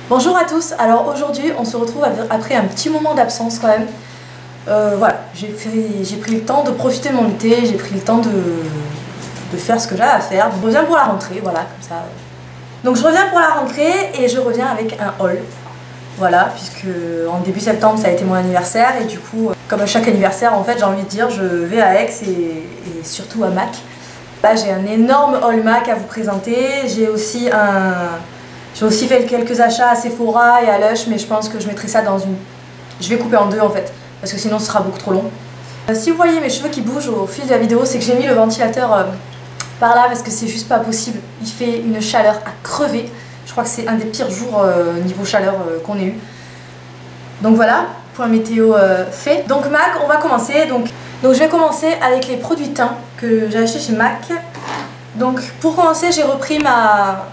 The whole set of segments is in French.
Bonjour à tous, alors aujourd'hui on se retrouve après un petit moment d'absence quand même. Voilà, j'ai pris le temps de profiter de mon été, j'ai pris le temps de faire ce que j'avais à faire. Je reviens pour la rentrée, voilà, comme ça. Donc je reviens pour la rentrée et je reviens avec un haul. Voilà, puisque en début septembre ça a été mon anniversaire et du coup, comme à chaque anniversaire en fait, j'ai envie de dire, je vais à Aix et surtout à MAC. Là j'ai un énorme haul MAC à vous présenter, j'ai aussi fait quelques achats à Sephora et à Lush, mais je pense que je mettrai ça dans une... Je vais couper en deux en fait, parce que sinon ce sera beaucoup trop long. Si vous voyez mes cheveux qui bougent au fil de la vidéo, c'est que j'ai mis le ventilateur par là parce que c'est juste pas possible. Il fait une chaleur à crever. Je crois que c'est un des pires jours niveau chaleur qu'on ait eu. Donc voilà, point météo fait. Donc MAC, on va commencer. Donc je vais commencer avec les produits teint que j'ai acheté chez MAC. Donc pour commencer, j'ai repris ma...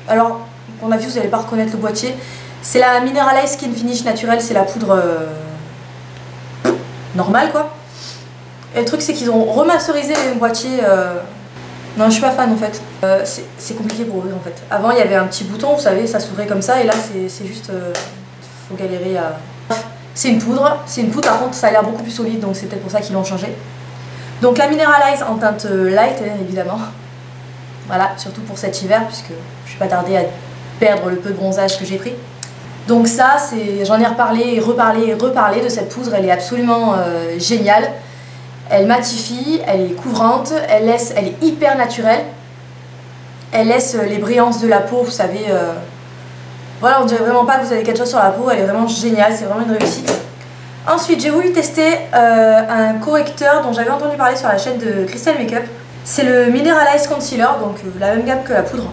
Alors, à mon avis, vous n'allez pas reconnaître le boîtier. C'est la Mineralize Skin Finish naturelle, c'est la poudre normale quoi. Et le truc c'est qu'ils ont remasterisé les boîtiers. Non, je suis pas fan en fait. C'est compliqué pour ouvrir en fait. Avant il y avait un petit bouton, vous savez, ça s'ouvrait comme ça et là c'est juste... faut galérer à... C'est une poudre, par contre ça a l'air beaucoup plus solide donc c'est peut-être pour ça qu'ils l'ont changé. Donc la Mineralize en teinte light évidemment. Voilà, surtout pour cet hiver puisque je vais pas tarder à perdre le peu de bronzage que j'ai pris. Donc ça, j'en ai reparlé et reparlé de cette poudre, elle est absolument géniale. Elle matifie, elle est couvrante, elle est hyper naturelle. Elle laisse les brillances de la peau, vous savez. Voilà, on dirait vraiment pas que vous avez quelque chose sur la peau, elle est vraiment géniale, c'est vraiment une réussite. Ensuite, j'ai voulu tester un correcteur dont j'avais entendu parler sur la chaîne de Crystal Makeup. C'est le Mineralize Concealer, donc la même gamme que la poudre.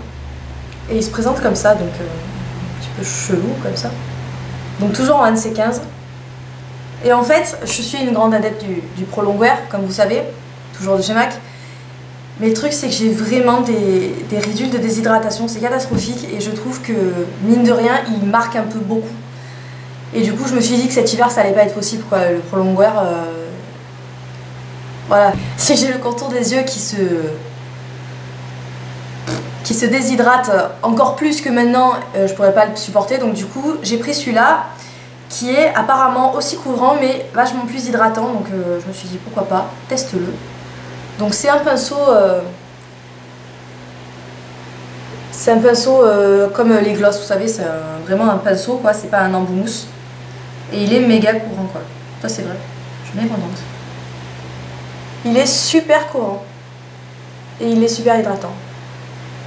Et il se présente comme ça, donc un petit peu chelou comme ça. Donc toujours en NC15. Et en fait, je suis une grande adepte du Prolongwear, comme vous savez, toujours de chez MAC. Mais le truc, c'est que j'ai vraiment des ridules de déshydratation, c'est catastrophique. Et je trouve que, mine de rien, il marque un peu beaucoup. Et du coup, je me suis dit que cet hiver, ça allait pas être possible, quoi. Le Prolongwear, voilà. Si j'ai le contour des yeux qui se déshydrate encore plus que maintenant, je pourrais pas le supporter. Donc du coup, j'ai pris celui-là, qui est apparemment aussi couvrant, mais vachement plus hydratant. Donc je me suis dit, pourquoi pas, teste-le. Donc c'est un pinceau... comme les glosses, vous savez, c'est vraiment un pinceau, quoi. C'est pas un embout mousse. Et il est méga courant, quoi. Ça c'est vrai, je suis bien contente. Il est super courant. Et il est super hydratant.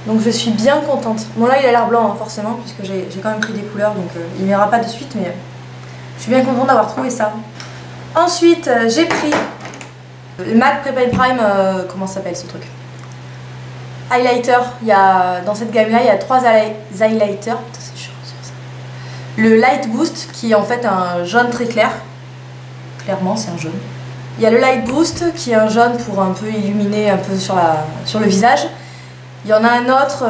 Donc je suis bien contente. Bon là il a l'air blanc hein, forcément puisque j'ai quand même pris des couleurs donc il n'ira pas de suite mais je suis bien contente d'avoir trouvé ça. Ensuite j'ai pris le MAC Prep & Prime, comment ça s'appelle ce truc? Highlighter, dans cette gamme là il y a 3 highlighters. C'est chiant sur ça. Le Light Boost qui est en fait un jaune très clair. Clairement c'est un jaune. Il y a le Light Boost qui est un jaune pour un peu illuminer un peu sur le visage. Il y en a un autre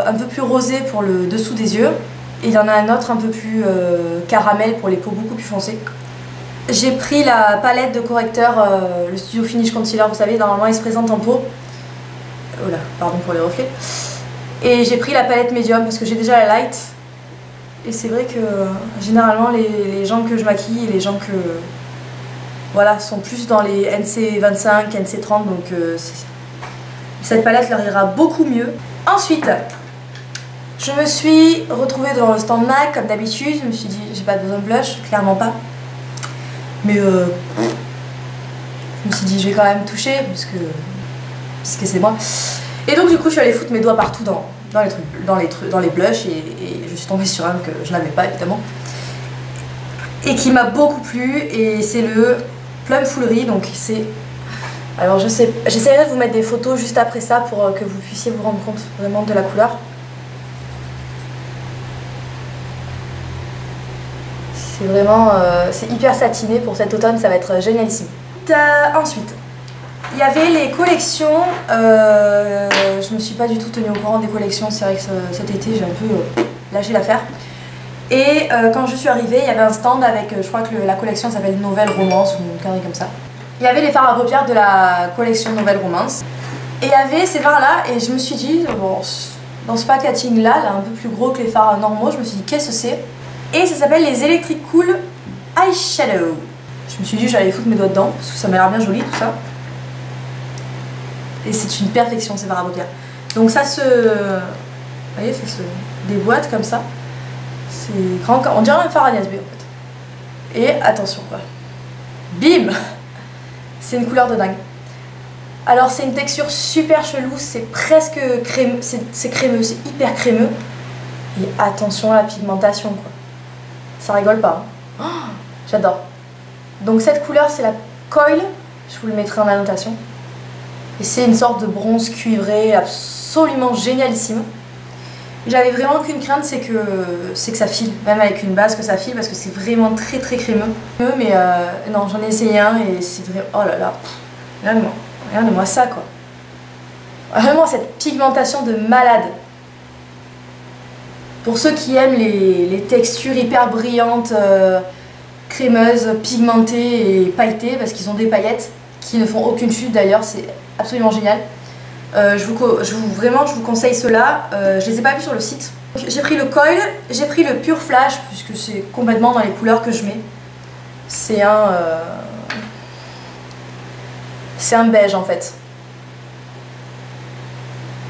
un peu plus rosé pour le dessous des yeux. Et il y en a un autre un peu plus caramel pour les peaux beaucoup plus foncées. J'ai pris la palette de correcteur, le Studio Finish Concealer, vous savez, normalement il se présente en pot. Oh là, pardon pour les reflets. Et j'ai pris la palette médium parce que j'ai déjà la light. Et c'est vrai que généralement les gens que je maquille et les gens que... Voilà, sont plus dans les NC25, NC30, donc cette palette leur ira beaucoup mieux. Ensuite, je me suis retrouvée devant le stand MAC comme d'habitude. Je me suis dit, j'ai pas besoin de blush, clairement pas. Mais je me suis dit, je vais quand même toucher, puisque c'est moi. Et donc du coup, je suis allée foutre mes doigts partout dans les blushs et je suis tombée sur un que je n'avais pas évidemment. Et qui m'a beaucoup plu, et c'est le Plum Foolery, donc c'est... Alors j'essaierai de vous mettre des photos juste après ça pour que vous puissiez vous rendre compte vraiment de la couleur. C'est vraiment... c'est hyper satiné pour cet automne, ça va être génialissime. Ensuite, il y avait les collections. Je me suis pas du tout tenue au courant des collections, c'est vrai que cet été j'ai un peu lâché l'affaire. Et quand je suis arrivée, il y avait un stand avec, je crois que la collection s'appelle Nouvelle Romance ou une connerie comme ça. Il y avait les fards à paupières de la collection Nouvelle Romance. Et il y avait ces fards là et je me suis dit, bon, dans ce packaging là, un peu plus gros que les fards normaux. Je me suis dit qu'est-ce que c'est? Et ça s'appelle les Electric Cool Eyeshadow. Je me suis dit que j'allais foutre mes doigts dedans parce que ça m'a l'air bien joli tout ça. Et c'est une perfection ces fards à paupières. Donc ça se... Vous voyez, ça se déboîte comme ça. C'est grand, on dirait un fard à Niasbé en fait. Et attention quoi. Bim! C'est une couleur de dingue. Alors c'est une texture super chelou, c'est presque crémeux, c'est crémeux, c'est hyper crémeux. Et attention à la pigmentation quoi. Ça rigole pas. Hein. Oh, j'adore. Donc cette couleur c'est la Coil, je vous le mettrai en annotation. Et c'est une sorte de bronze cuivré absolument génialissime. J'avais vraiment qu'une crainte, c'est que ça file, même avec une base que ça file parce que c'est vraiment très crémeux. Mais non, j'en ai essayé un et c'est vraiment... Oh là là, regardez-moi. Regardez-moi ça quoi. Vraiment cette pigmentation de malade. Pour ceux qui aiment les textures hyper brillantes, crémeuses, pigmentées et pailletées, parce qu'ils ont des paillettes qui ne font aucune chute d'ailleurs, c'est absolument génial. Vraiment je vous conseille ceux-là. Je les ai pas vus sur le site. J'ai pris le Coil, j'ai pris le Pure Flash puisque c'est complètement dans les couleurs que je mets. C'est un beige en fait.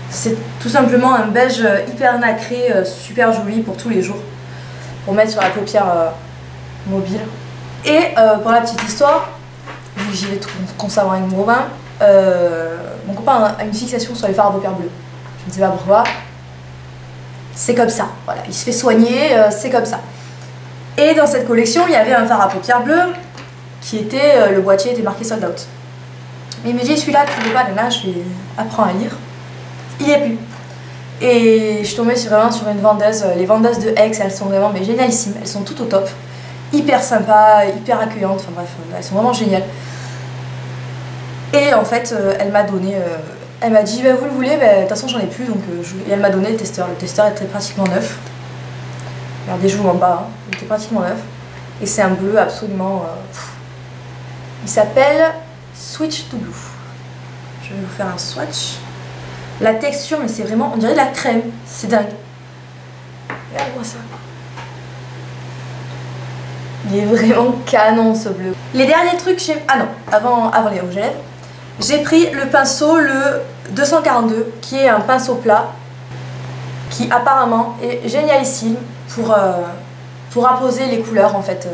C'est tout simplement un beige hyper nacré, super joli pour tous les jours. Pour mettre sur la paupière mobile. Et pour la petite histoire, vu que j'y vais tout constamment avec mon Robin, mon copain a une fixation sur les fards à paupières bleues. Je ne sais pas pourquoi. C'est comme ça. Voilà, il se fait soigner, c'est comme ça. Et dans cette collection, il y avait un fard à paupières bleues qui était, le boîtier était marqué sold out. Mais il me dit celui-là tu veux pas, là je vais apprendre à lire. Il n'y a plus. Et je suis tombée vraiment sur une vendeuse. Les vendeuses de Aix, elles sont vraiment mais génialissimes. Elles sont toutes au top. Hyper sympas, hyper accueillantes. Enfin bref, elles sont vraiment géniales. Et en fait, elle m'a donné... elle m'a dit, bah, vous le voulez, bah, de toute façon j'en ai plus. Donc, et elle m'a donné le testeur. Le testeur était pratiquement neuf. Regardez, je vous en bas. Hein. Il était pratiquement neuf. Et c'est un bleu absolument... Il s'appelle Switch to Blue. Je vais vous faire un swatch. La texture, mais c'est vraiment, on dirait de la crème, c'est dingue. Regardez-moi ça. Il est vraiment canon ce bleu. Les derniers trucs, ah non, avant les rouges à lèvres, j'ai pris le pinceau, le 242, qui est un pinceau plat, qui apparemment est génialissime pour apposer les couleurs en fait.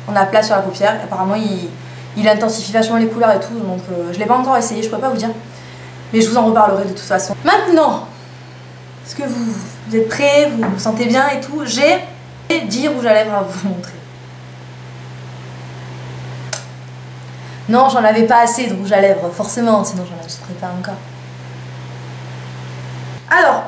On a plat sur la paupière, apparemment il intensifie vachement les couleurs et tout, donc je l'ai pas encore essayé, je peux pas vous dire. Mais je vous en reparlerai de toute façon. Maintenant, est-ce que vous êtes prêts, vous vous sentez bien et tout? J'ai 10 rouges à lèvres à vous montrer. Non, j'en avais pas assez de rouges à lèvres, forcément, sinon j'en achèterais pas encore. Alors,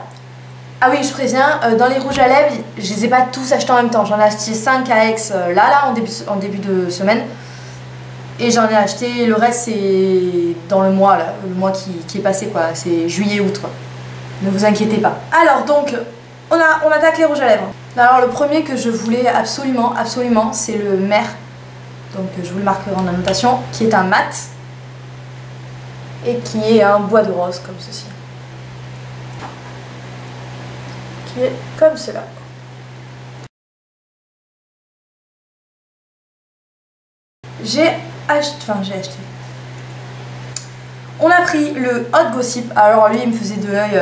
ah oui, je préviens, dans les rouges à lèvres, je les ai pas tous achetés en même temps. J'en ai acheté 5 à Aix là, en début de semaine. Et j'en ai acheté, le reste c'est dans le mois là, le mois qui est passé quoi, c'est juillet-août quoi. Ne vous inquiétez pas. Alors donc, on attaque les rouges à lèvres. Alors le premier que je voulais absolument, c'est le Mer. Donc je vous le marquerai en annotation, qui est un mat. Et qui est un bois de rose comme ceci. Qui est comme cela. J'ai acheté. On a pris le Hot Gossip. Alors lui il me faisait de l'œil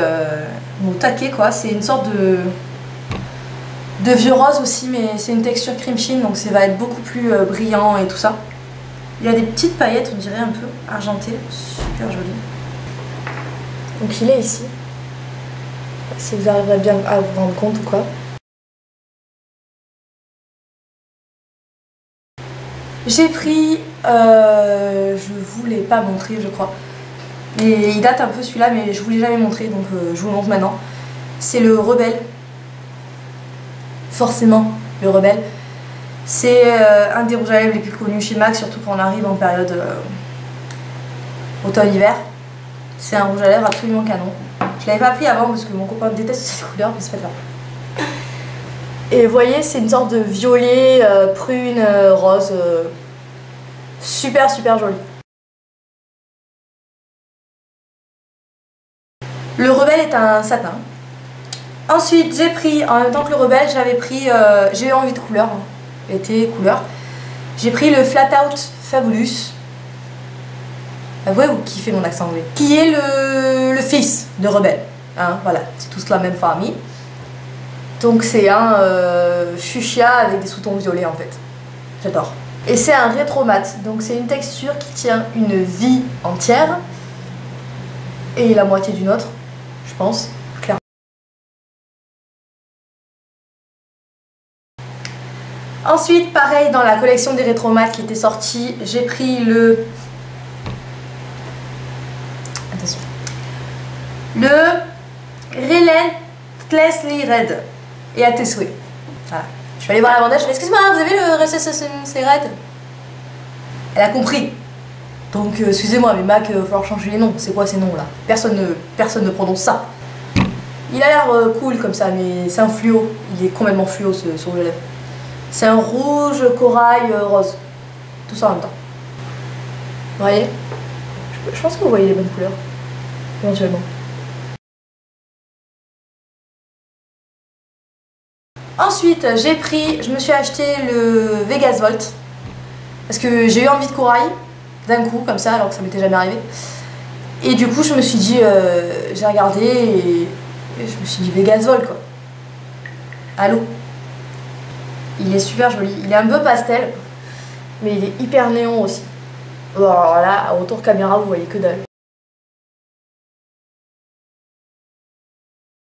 au taquet quoi. C'est une sorte de vieux rose aussi, mais c'est une texture cream sheen, donc ça va être beaucoup plus brillant et tout ça. Il a des petites paillettes, on dirait un peu argentées, super joli. Donc il est ici. Si vous arriverez bien à vous rendre compte ou quoi. J'ai pris, je vous l'ai pas montré je crois, et il date un peu celui-là mais je vous l'ai jamais montré donc je vous le montre maintenant. C'est le Rebelle, forcément le Rebelle. C'est un des rouges à lèvres les plus connus chez MAC, surtout quand on arrive en période automne-hiver. C'est un rouge à lèvres absolument canon. Je l'avais pas pris avant parce que mon copain déteste cette couleur, mais c'est pas grave. Et vous voyez, c'est une sorte de violet, prune, rose, super joli. Le Rebelle est un satin, Ensuite, j'ai pris, en même temps que le Rebelle, j'avais pris, j'ai eu envie de couleur, hein, été couleur. J'ai pris le Flat Out Fabulous. Vous kiffez mon accent anglais. Qui est le fils de Rebelle. Hein, voilà, c'est tous la même famille. Donc c'est un fuchsia avec des sous-tons violets en fait. J'adore. Et c'est un rétro mat, donc c'est une texture qui tient une vie entière. Et la moitié d'une autre, je pense, clairement. Ensuite, pareil, dans la collection des rétro mat qui était sortie, j'ai pris le... Attention. Le Relentlessly Red. Et à tes souhaits. Voilà. Je suis allée voir la vendeuse, je lui ai dit excuse-moi, vous avez le Relentlessly Red? Elle a compris. Donc excusez-moi, mais Mac, il va falloir changer les noms. C'est quoi ces noms là? Personne ne prononce ça. Il a l'air cool comme ça, mais c'est un fluo. Il est complètement fluo ce rouge à lèvres. C'est un rouge, corail, rose. Tout ça en même temps. Vous voyez? Je pense que vous voyez les bonnes couleurs. Éventuellement. Ensuite, je me suis acheté le Vegas Volt. Parce que j'ai eu envie de corail, d'un coup, comme ça, alors que ça m'était jamais arrivé. Et du coup, je me suis dit, j'ai regardé et je me suis dit Vegas Volt quoi. Allô? Il est super joli. Il est un peu pastel, mais il est hyper néon aussi. Bon, alors là, à retour caméra, vous voyez que dalle.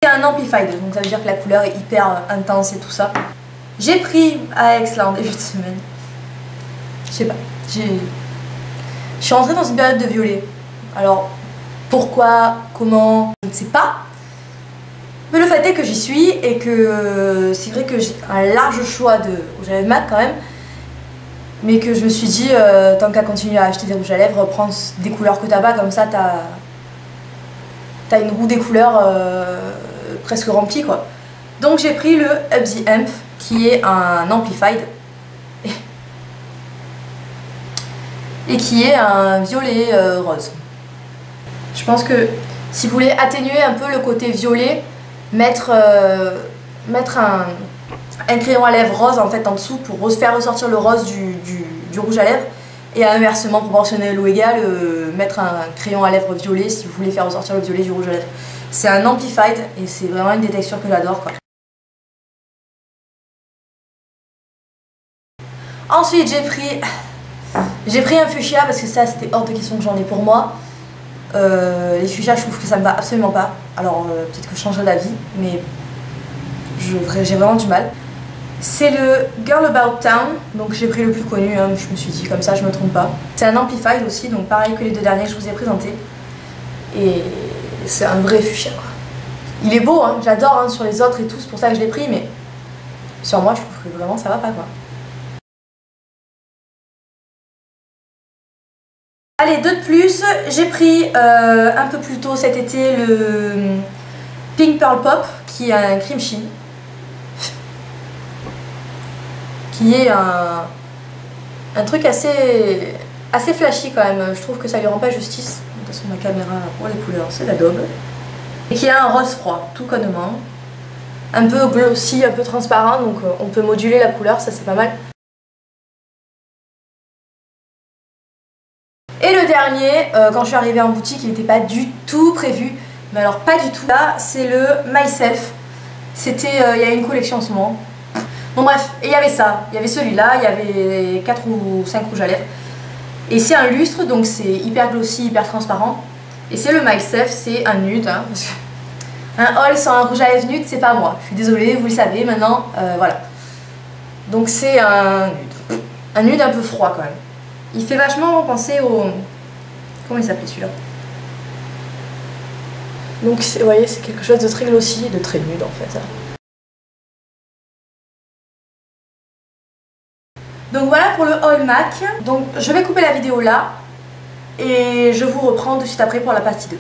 C'est un amplified, donc ça veut dire que la couleur est hyper intense et tout ça. J'ai pris à Aix là en début de semaine. Je sais pas, je suis rentrée dans une période de violet. Alors, pourquoi, comment, je ne sais pas. Mais le fait est que j'y suis et que c'est vrai que j'ai un large choix de rouge à lèvres mat quand même. Mais que je me suis dit, tant qu'à continuer à acheter des rouges à lèvres, prends des couleurs que t'as pas, comme ça t'as une roue des couleurs presque remplie quoi. Donc j'ai pris le Up The Amp qui est un amplified et qui est un violet rose. Je pense que si vous voulez atténuer un peu le côté violet, mettre un crayon à lèvres rose en fait en dessous pour faire ressortir le rose du rouge à lèvres, et inversement proportionnel ou égal, mettre un crayon à lèvres violet si vous voulez faire ressortir le violet du rouge à lèvres. C'est un amplified et c'est vraiment une des textures que j'adore quoi. Ensuite j'ai pris un fuchsia parce que ça c'était hors de question que j'en ai pour moi. Les fuchsias je trouve que ça me va absolument pas. Alors peut-être que je changerai d'avis, mais j'ai vraiment du mal. C'est le Girl About Town, donc j'ai pris le plus connu, hein, je me suis dit comme ça je me trompe pas. C'est un amplified aussi, donc pareil que les deux derniers que je vous ai présentés. Et c'est un vrai fuchsia quoi. Il est beau, hein, j'adore hein, sur les autres et tout, c'est pour ça que je l'ai pris, mais sur moi je trouve que vraiment ça va pas quoi. Allez, deux de plus, j'ai pris un peu plus tôt cet été le Pink Pearl Pop qui est un cream sheen. Qui est un truc assez flashy quand même, je trouve que ça lui rend pas justice. De toute façon ma caméra pour les couleurs c'est l'Adobe. Et qui a un rose froid, tout connement. Un peu glossy, un peu transparent, donc on peut moduler la couleur, ça c'est pas mal. Et le dernier, quand je suis arrivée en boutique, il n'était pas du tout prévu. Mais alors pas du tout. Là, c'est le Myself. C'était, il y a une collection en ce moment. Bon bref, et il y avait ça. Il y avait celui-là, il y avait 4 ou 5 rouges à lèvres. Et c'est un lustre, donc c'est hyper glossy, hyper transparent. Et c'est le Myself, c'est un nude. Hein, parce que un haul sans un rouge à lèvres nude, c'est pas moi. Je suis désolée, vous le savez maintenant. Voilà. Donc c'est un nude. Un nude un peu froid quand même. Il fait vachement penser au... Comment il s'appelait celui-là? Donc vous voyez, c'est quelque chose de très glossy et de très nude en fait. Donc voilà pour le haul MAC. Donc je vais couper la vidéo là et je vous reprends de suite après pour la partie 2.